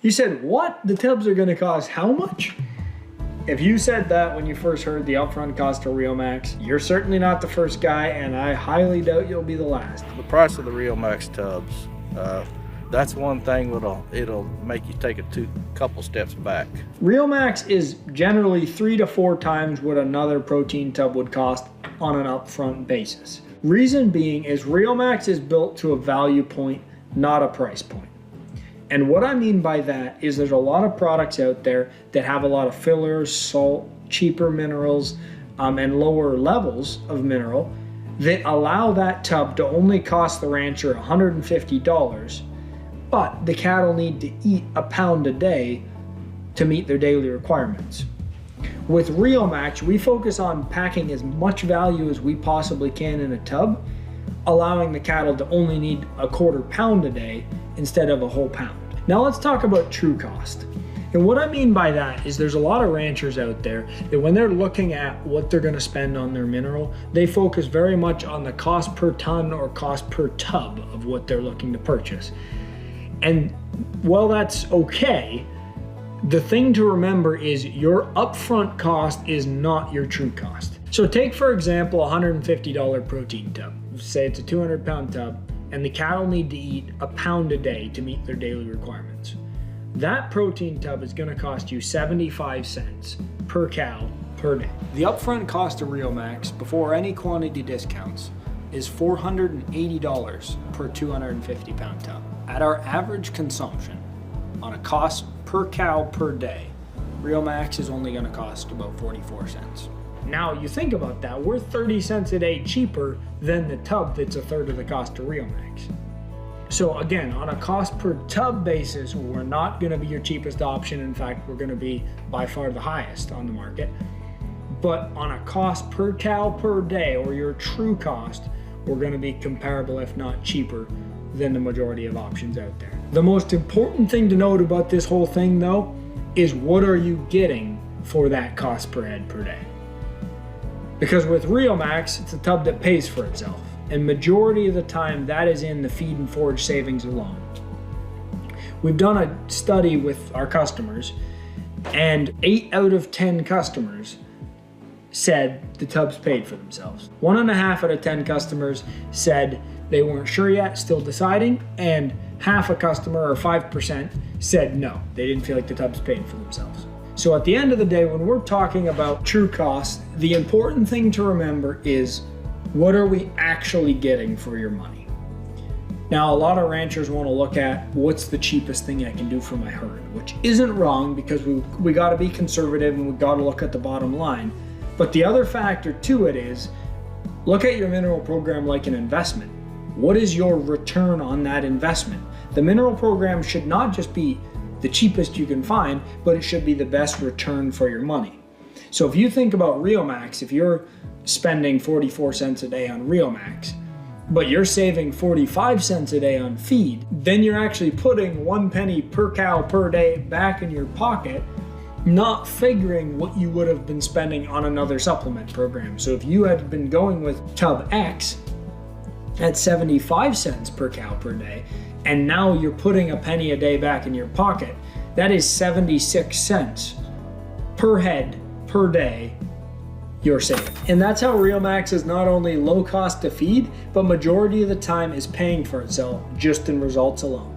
You said, what? The tubs are gonna cost how much? If you said that when you first heard the upfront cost of Riomax, you're certainly not the first guy, and I highly doubt you'll be the last. The price of the Riomax tubs, that's one thing it'll make you take a couple steps back. Riomax is generally 3 to 4 times what another protein tub would cost on an upfront basis. Reason being is Riomax is built to a value point, not a price point. And what I mean by that is there's a lot of products out there that have a lot of fillers, salt, cheaper minerals, and lower levels of mineral that allow that tub to only cost the rancher $150, but the cattle need to eat a pound a day to meet their daily requirements. With Riomax, we focus on packing as much value as we possibly can in a tub, allowing the cattle to only need a quarter pound a day instead of a whole pound. Now let's talk about true cost. And what I mean by that is there's a lot of ranchers out there that when they're looking at what they're gonna spend on their mineral, they focus very much on the cost per ton or cost per tub of what they're looking to purchase. And while that's okay, the thing to remember is your upfront cost is not your true cost. So take, for example, a $150 protein tub. Say it's a 200-pound tub, and the cattle need to eat a pound a day to meet their daily requirements. That protein tub is gonna cost you 75 cents per cow per day. The upfront cost of Riomax before any quantity discounts is $480 per 250-pound tub. At our average consumption, on a cost per cow per day, Riomax is only gonna cost about 44 cents. Now you think about that, we're 30 cents a day cheaper than the tub that's a third of the cost of Riomax. So again, on a cost per tub basis, we're not gonna be your cheapest option. In fact, we're gonna be by far the highest on the market. But on a cost per cow per day, or your true cost, we're gonna be comparable, if not cheaper, than the majority of options out there. The most important thing to note about this whole thing though, is what are you getting for that cost per head per day? Because with Riomax, it's a tub that pays for itself. And majority of the time that is in the feed and forage savings alone. We've done a study with our customers, and 8 out of 10 customers said the tubs paid for themselves. 1.5 out of 10 customers said they weren't sure yet, still deciding, and half a customer, or 5%, said no, they didn't feel like the tubs paid for themselves. So at the end of the day, when we're talking about true cost, the important thing to remember is what are we actually getting for your money? Now, a lot of ranchers want to look at what's the cheapest thing I can do for my herd, which isn't wrong because we got to be conservative and we got to look at the bottom line. But the other factor to it is look at your mineral program like an investment. What is your return on that investment? The mineral program should not just be the cheapest you can find, but it should be the best return for your money. So if you think about Riomax, if you're spending 44 cents a day on Riomax, but you're saving 45 cents a day on feed, then you're actually putting 1 penny per cow per day back in your pocket, not figuring what you would have been spending on another supplement program. So if you had been going with tub X at 75 cents per cow per day, and now you're putting a penny a day back in your pocket, that is 76 cents per head per day you're saving. And that's how Riomax is not only low cost to feed, but majority of the time is paying for itself just in results alone.